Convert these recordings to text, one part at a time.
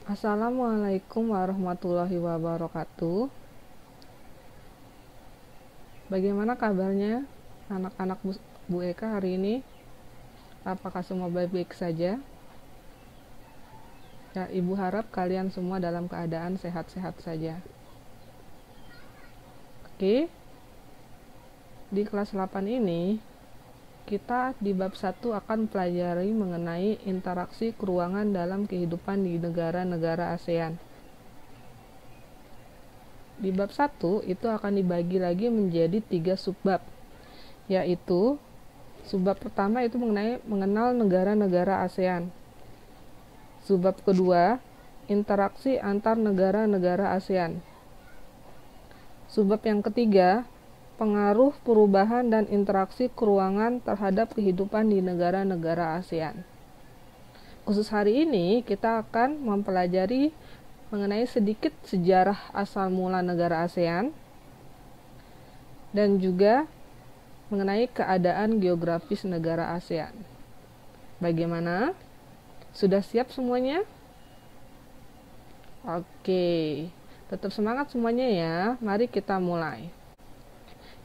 Assalamualaikum warahmatullahi wabarakatuh. Bagaimana kabarnya anak-anak Bu Eka hari ini? Apakah semua baik-baik saja? Ya, Ibu harap kalian semua dalam keadaan sehat-sehat saja. Oke. Di kelas 8 ini, kita di bab 1 akan pelajari mengenai interaksi keuangan dalam kehidupan di negara-negara ASEAN. Di bab 1 itu akan dibagi lagi menjadi 3 subbab, yaitu subbab pertama itu mengenal negara-negara ASEAN. Subbab kedua, interaksi antar negara-negara ASEAN. Subbab yang ketiga, pengaruh perubahan dan interaksi keuangan terhadap kehidupan di negara-negara ASEAN. Khusus hari ini kita akan mempelajari mengenai sedikit sejarah asal mula negara ASEAN dan juga mengenai keadaan geografis negara ASEAN. Bagaimana? Sudah siap semuanya? Oke, tetap semangat semuanya ya. Mari kita mulai.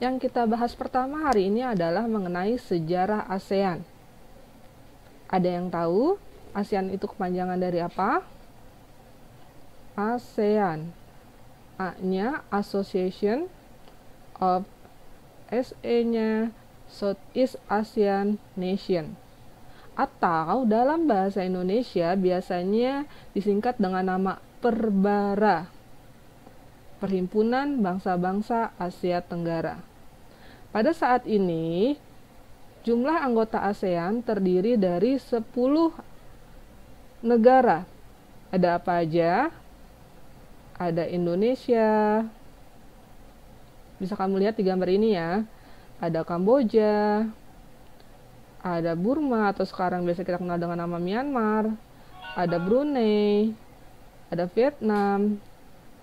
Yang kita bahas pertama hari ini adalah mengenai sejarah ASEAN. Ada yang tahu ASEAN itu kepanjangan dari apa? ASEAN. A-nya Association of SE-nya Southeast Asian Nation. Atau dalam bahasa Indonesia biasanya disingkat dengan nama Perbara, Perhimpunan Bangsa-Bangsa Asia Tenggara. Pada saat ini, jumlah anggota ASEAN terdiri dari 10 negara. Ada apa aja? Ada Indonesia. Bisa kamu lihat di gambar ini ya. Ada Kamboja, ada Burma atau sekarang biasa kita kenal dengan nama Myanmar, ada Brunei, ada Vietnam,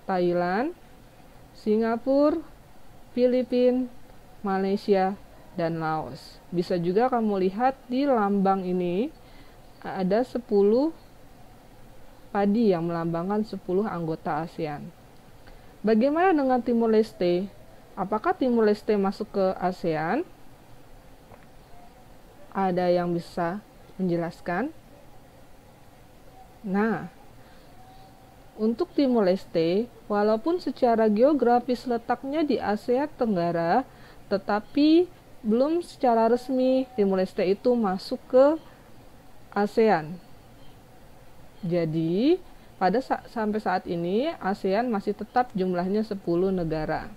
Thailand, Singapura, Filipina, Malaysia, dan Laos. Bisa juga kamu lihat di lambang ini ada 10 padi yang melambangkan 10 anggota ASEAN. Bagaimana dengan Timor Leste? Apakah Timor Leste masuk ke ASEAN? Ada yang bisa menjelaskan? Nah, untuk Timor Leste, walaupun secara geografis letaknya di Asia Tenggara, tetapi belum secara resmi Timor Leste itu masuk ke ASEAN. Jadi, sampai saat ini ASEAN masih tetap jumlahnya 10 negara.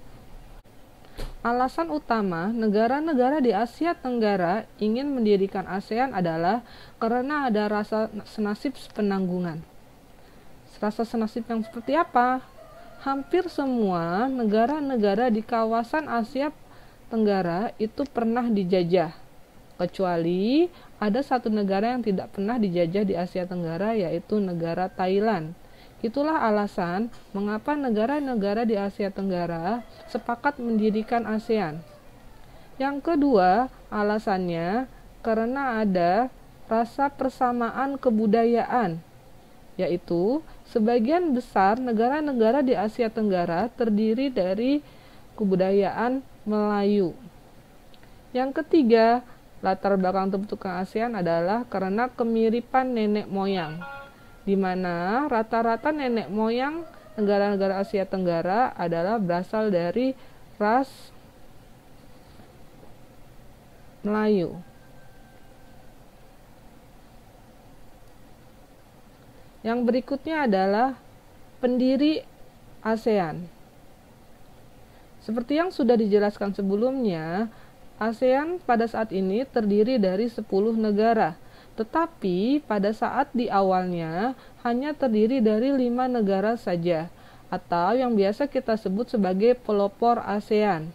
Alasan utama negara-negara di Asia Tenggara ingin mendirikan ASEAN adalah karena ada rasa senasib penanggungan. Rasa senasib yang seperti apa? Hampir semua negara-negara di kawasan Asia Tenggara itu pernah dijajah, kecuali ada satu negara yang tidak pernah dijajah di Asia Tenggara, yaitu negara Thailand. Itulah alasan mengapa negara-negara di Asia Tenggara sepakat mendirikan ASEAN. Yang kedua, alasannya karena ada rasa persamaan kebudayaan, yaitu sebagian besar negara-negara di Asia Tenggara terdiri dari kebudayaan Melayu. Yang ketiga, latar belakang terbentuknya ASEAN adalah karena kemiripan nenek moyang, di mana rata-rata nenek moyang negara-negara Asia Tenggara adalah berasal dari ras Melayu. Yang berikutnya adalah pendiri ASEAN. Seperti yang sudah dijelaskan sebelumnya, ASEAN pada saat ini terdiri dari 10 negara. Tetapi pada saat di awalnya hanya terdiri dari 5 negara saja, atau yang biasa kita sebut sebagai pelopor ASEAN.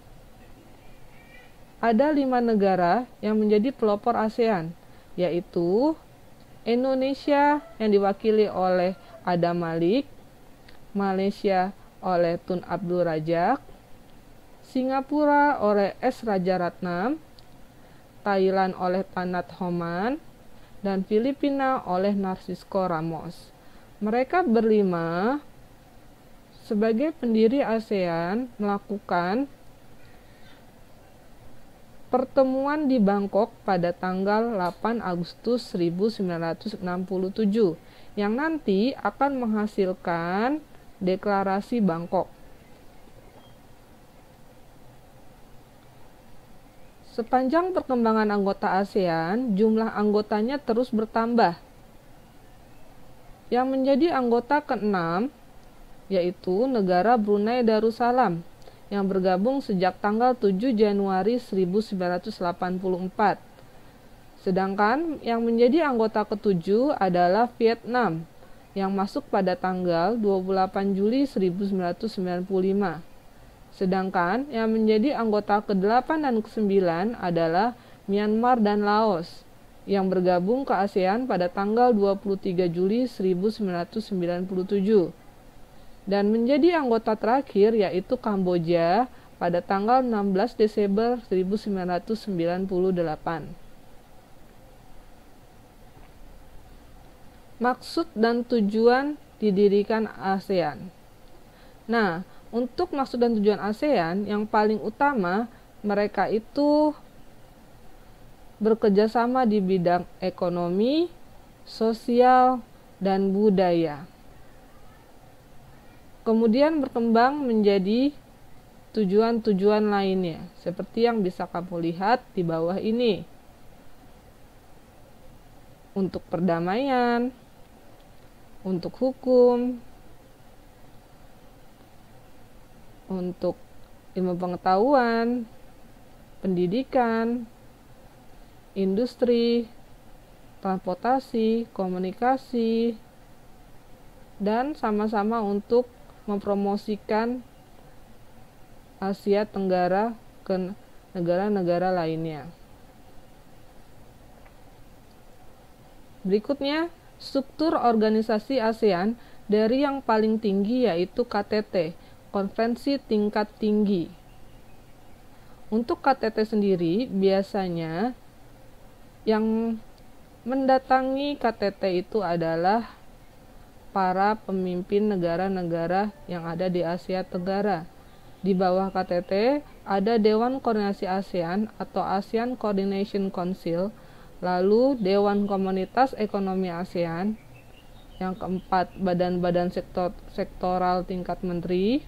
Ada 5 negara yang menjadi pelopor ASEAN, yaitu Indonesia yang diwakili oleh Adam Malik, Malaysia oleh Tun Abdul Razak, Singapura oleh S. Rajaratnam, Thailand oleh Tanat Homan, dan Filipina oleh Narcisco Ramos. Mereka berlima sebagai pendiri ASEAN melakukan pertemuan di Bangkok pada tanggal 8 Agustus 1967 yang nanti akan menghasilkan Deklarasi Bangkok. Sepanjang perkembangan anggota ASEAN, jumlah anggotanya terus bertambah. Yang menjadi anggota ke-6 yaitu negara Brunei Darussalam yang bergabung sejak tanggal 7 Januari 1984. Sedangkan yang menjadi anggota ke-7 adalah Vietnam yang masuk pada tanggal 28 Juli 1995. Sedangkan yang menjadi anggota ke-8 dan ke-9 adalah Myanmar dan Laos yang bergabung ke ASEAN pada tanggal 23 Juli 1997. Dan menjadi anggota terakhir yaitu Kamboja pada tanggal 16 Desember 1998. Maksud dan tujuan didirikan ASEAN. Nah, untuk maksud dan tujuan ASEAN yang paling utama, mereka itu bekerjasama di bidang ekonomi, sosial, dan budaya. Kemudian berkembang menjadi tujuan-tujuan lainnya, seperti yang bisa kamu lihat di bawah ini. Untuk perdamaian, untuk hukum, untuk ilmu pengetahuan, pendidikan, industri, transportasi, komunikasi, dan sama-sama untuk mempromosikan Asia Tenggara ke negara-negara lainnya. Berikutnya, struktur organisasi ASEAN dari yang paling tinggi yaitu KTT, Konferensi Tingkat Tinggi. Untuk KTT sendiri, biasanya yang mendatangi KTT itu adalah para pemimpin negara-negara yang ada di Asia Tenggara. Di bawah KTT ada Dewan Koordinasi ASEAN atau ASEAN Coordination Council, lalu Dewan Komunitas Ekonomi ASEAN, yang keempat badan-badan sektoral tingkat menteri,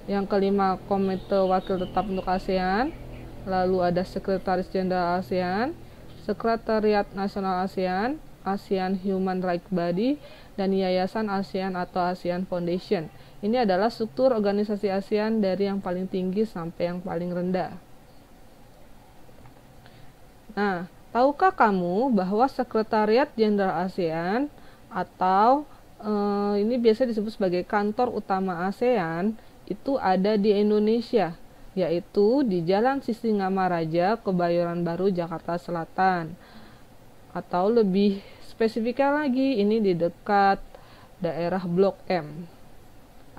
yang kelima Komite Wakil Tetap untuk ASEAN, lalu ada Sekretaris Jenderal ASEAN, Sekretariat Nasional ASEAN, ASEAN Human Rights Body, dan Yayasan ASEAN atau ASEAN Foundation. Ini adalah struktur organisasi ASEAN dari yang paling tinggi sampai yang paling rendah. Nah, tahukah kamu bahwa Sekretariat Jenderal ASEAN atau ini biasa disebut sebagai kantor utama ASEAN itu ada di Indonesia, yaitu di Jalan Sisingamaraja, Kebayoran Baru, Jakarta Selatan. Atau lebih spesifiknya lagi, ini di dekat daerah Blok M.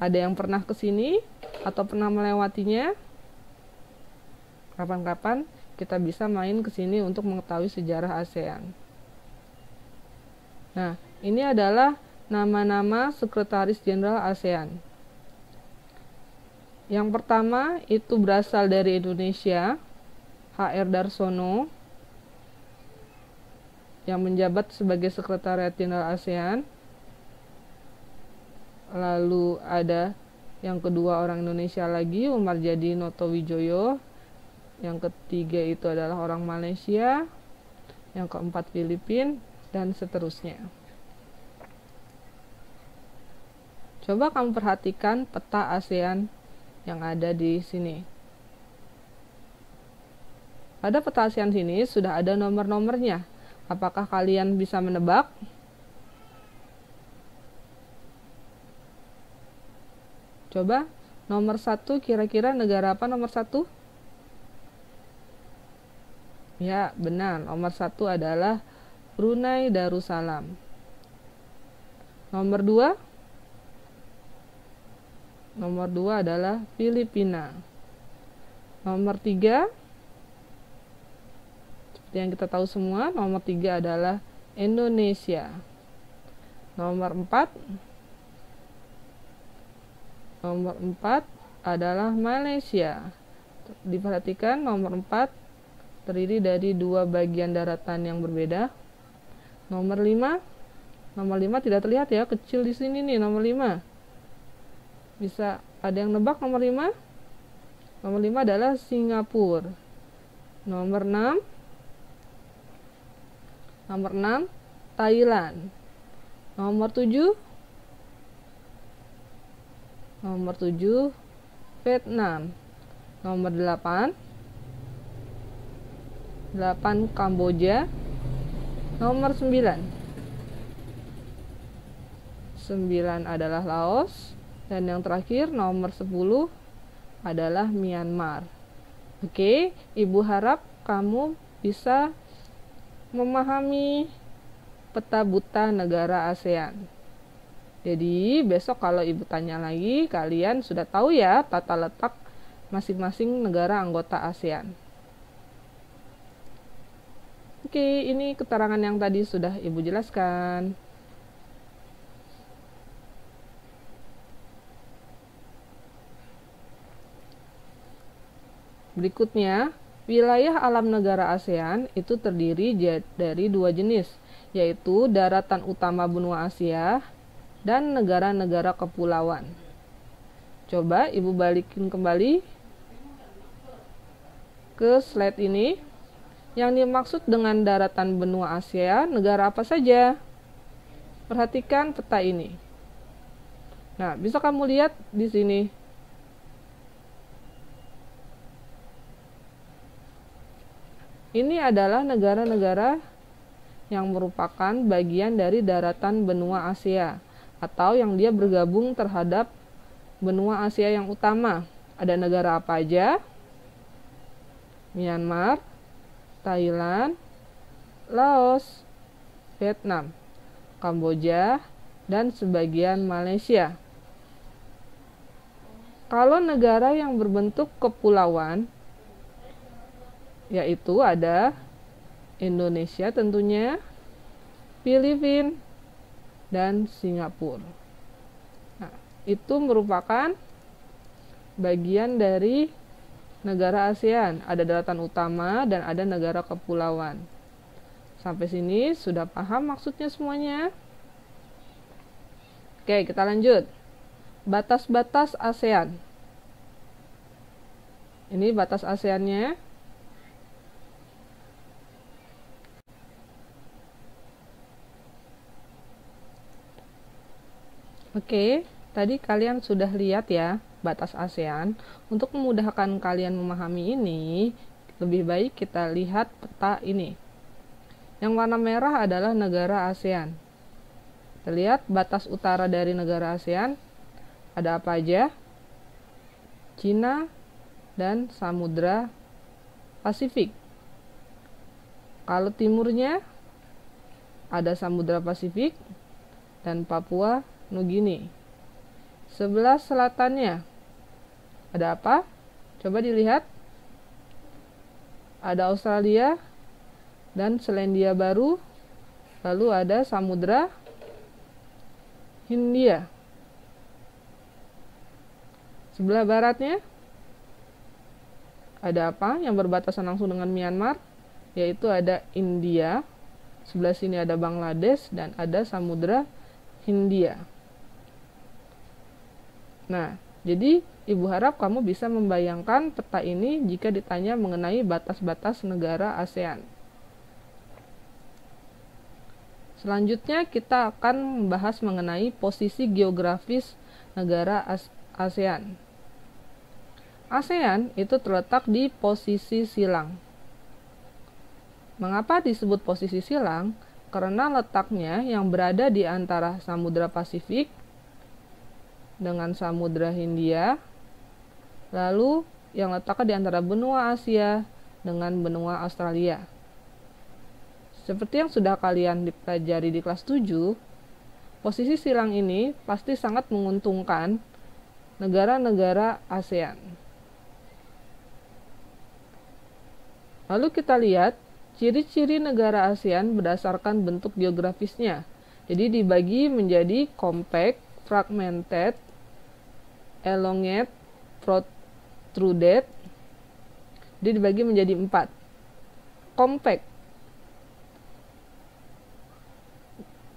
Ada yang pernah ke sini atau pernah melewatinya? Kapan-kapan kita bisa main ke sini untuk mengetahui sejarah ASEAN. Nah, ini adalah nama-nama Sekretaris Jenderal ASEAN. Yang pertama itu berasal dari Indonesia, H.R. Darsono, yang menjabat sebagai Sekretariat Jenderal ASEAN. Lalu ada yang kedua orang Indonesia lagi, Umar Jadi Noto Wijoyo. Yang ketiga itu adalah orang Malaysia. Yang keempat Filipina, dan seterusnya. Coba kamu perhatikan peta ASEAN yang ada di sini. Pada peta ASEAN sini sudah ada nomor-nomornya. Apakah kalian bisa menebak? Coba, nomor 1 kira-kira negara apa nomor 1? Ya, benar. Nomor 1 adalah Brunei Darussalam. Nomor 2? Nomor 2 adalah Filipina. Nomor 3, seperti yang kita tahu semua, nomor 3 adalah Indonesia. Nomor 4 adalah Malaysia. Diperhatikan nomor 4 terdiri dari dua bagian daratan yang berbeda. Nomor 5 tidak terlihat ya, kecil di sini nih nomor 5. Bisa ada yang nebak nomor 5? Nomor 5 adalah Singapura. Nomor 6 Thailand. Nomor 7 Vietnam. Nomor 8 Kamboja. Nomor 9 adalah Laos. Dan yang terakhir nomor 10 adalah Myanmar. Oke, Ibu harap kamu bisa memahami peta buta negara ASEAN. Jadi besok kalau Ibu tanya lagi, kalian sudah tahu ya tata letak masing-masing negara anggota ASEAN. Oke, ini keterangan yang tadi sudah Ibu jelaskan. Berikutnya, wilayah alam negara ASEAN itu terdiri dari dua jenis, yaitu daratan utama benua Asia dan negara-negara kepulauan. Coba Ibu balikin kembali ke slide ini. Yang dimaksud dengan daratan benua Asia, negara apa saja? Perhatikan peta ini. Nah, bisa kamu lihat di sini. Ini adalah negara-negara yang merupakan bagian dari daratan benua Asia, atau yang dia bergabung terhadap benua Asia yang utama. Ada negara apa aja? Myanmar, Thailand, Laos, Vietnam, Kamboja, dan sebagian Malaysia. Kalau negara yang berbentuk kepulauan, yaitu ada Indonesia tentunya, Filipina, dan Singapura. Nah, itu merupakan bagian dari negara ASEAN. Ada daratan utama dan ada negara kepulauan. Sampai sini sudah paham maksudnya semuanya? Oke, kita lanjut. Batas-batas ASEAN. Ini batas ASEAN-nya. Oke, tadi kalian sudah lihat ya batas ASEAN. Untuk memudahkan kalian memahami ini, lebih baik kita lihat peta ini. Yang warna merah adalah negara ASEAN. Terlihat batas utara dari negara ASEAN ada apa aja? Cina dan Samudra Pasifik. Kalau timurnya ada Samudra Pasifik dan Papua Nugini. Sebelah selatannya ada apa? Coba dilihat. Ada Australia dan Selandia Baru. Lalu ada Samudra Hindia. Sebelah baratnya ada apa? Yang berbatasan langsung dengan Myanmar, yaitu ada India. Sebelah sini ada Bangladesh dan ada Samudra Hindia. Nah, jadi Ibu harap kamu bisa membayangkan peta ini jika ditanya mengenai batas-batas negara ASEAN. Selanjutnya kita akan membahas mengenai posisi geografis negara ASEAN. ASEAN itu terletak di posisi silang. Mengapa disebut posisi silang? Karena letaknya yang berada di antara Samudra Pasifik dengan Samudra Hindia, lalu yang letaknya di antara benua Asia dengan benua Australia. Seperti yang sudah kalian dipelajari di kelas 7, posisi silang ini pasti sangat menguntungkan negara-negara ASEAN. Lalu kita lihat ciri-ciri negara ASEAN berdasarkan bentuk geografisnya. Jadi dibagi menjadi compact, fragmented, elongate, protruded. Jadi dibagi menjadi 4. Compact.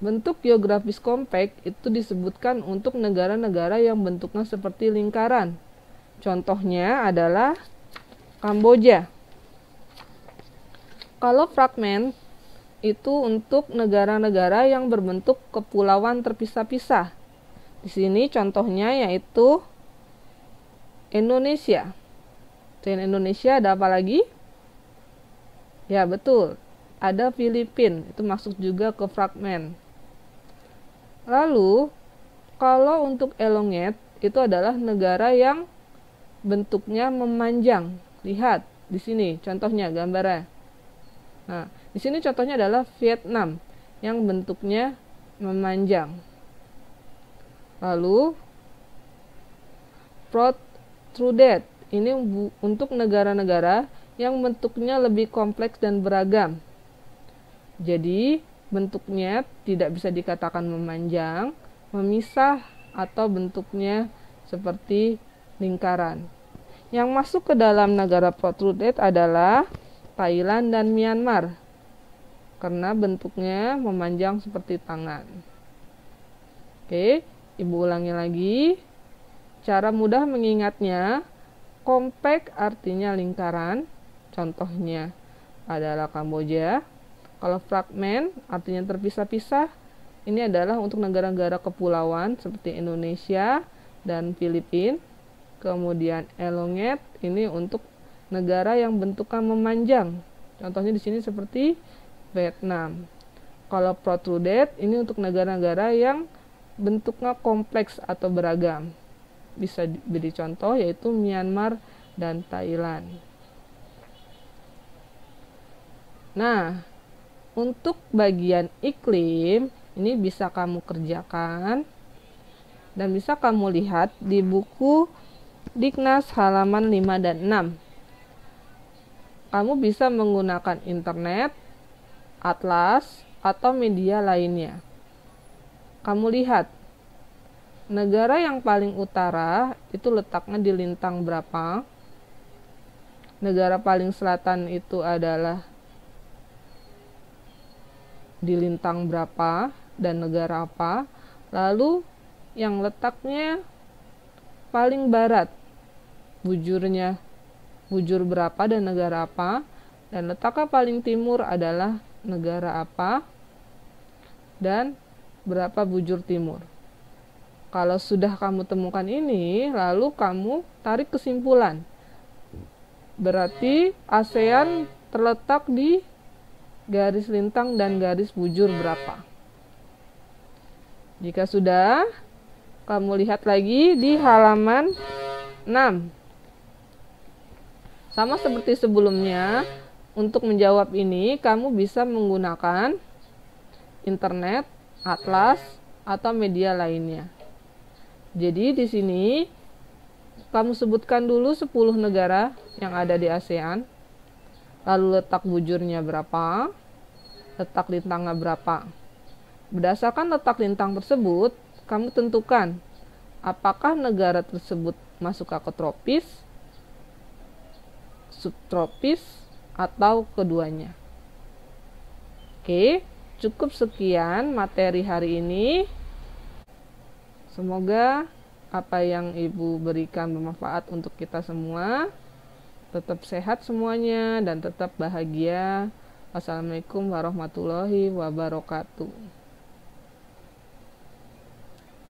Bentuk geografis compact itu disebutkan untuk negara-negara yang bentuknya seperti lingkaran. Contohnya adalah Kamboja. Kalau fragment itu untuk negara-negara yang berbentuk kepulauan terpisah-pisah. Di sini contohnya yaitu Indonesia. Selain Indonesia ada apa lagi? Ya betul, ada Filipina, itu masuk juga ke fragment. Lalu, kalau untuk elongate, itu adalah negara yang bentuknya memanjang. Lihat di sini contohnya gambarnya. Nah, di sini contohnya adalah Vietnam yang bentuknya memanjang. Lalu, protruded, ini untuk negara-negara yang bentuknya lebih kompleks dan beragam. Jadi, bentuknya tidak bisa dikatakan memanjang, memisah, atau bentuknya seperti lingkaran. Yang masuk ke dalam negara protruded adalah Thailand dan Myanmar, karena bentuknya memanjang seperti tangan. Oke, Ibu ulangi lagi. Cara mudah mengingatnya, compact artinya lingkaran, contohnya adalah Kamboja. Kalau fragment artinya terpisah-pisah, ini adalah untuk negara-negara kepulauan seperti Indonesia dan Filipina. Kemudian elongate ini untuk negara yang bentuknya memanjang. Contohnya di sini seperti Vietnam. Kalau protruded ini untuk negara-negara yang bentuknya kompleks atau beragam. Bisa diberi contoh yaitu Myanmar dan Thailand. Nah, untuk bagian iklim, ini bisa kamu kerjakan dan bisa kamu lihat di buku Dignas halaman 5 dan 6. Kamu bisa menggunakan internet, atlas, atau media lainnya. Kamu lihat, negara yang paling utara itu letaknya di lintang berapa? Negara paling selatan itu adalah di lintang berapa dan negara apa. Lalu yang letaknya paling barat, bujur berapa dan negara apa, dan letaknya paling timur adalah negara apa dan berapa bujur timur. Kalau sudah kamu temukan ini, lalu kamu tarik kesimpulan. Berarti ASEAN terletak di garis lintang dan garis bujur berapa. Jika sudah, kamu lihat lagi di halaman 6. Sama seperti sebelumnya, untuk menjawab ini kamu bisa menggunakan internet, atlas, atau media lainnya. Jadi di sini kamu sebutkan dulu 10 negara yang ada di ASEAN. Lalu letak bujurnya berapa, letak lintangnya berapa. Berdasarkan letak lintang tersebut, kamu tentukan apakah negara tersebut masuk ke tropis, subtropis, atau keduanya. Oke, cukup sekian materi hari ini. Semoga apa yang Ibu berikan bermanfaat untuk kita semua. Tetap sehat semuanya dan tetap bahagia. Wassalamualaikum warahmatullahi wabarakatuh.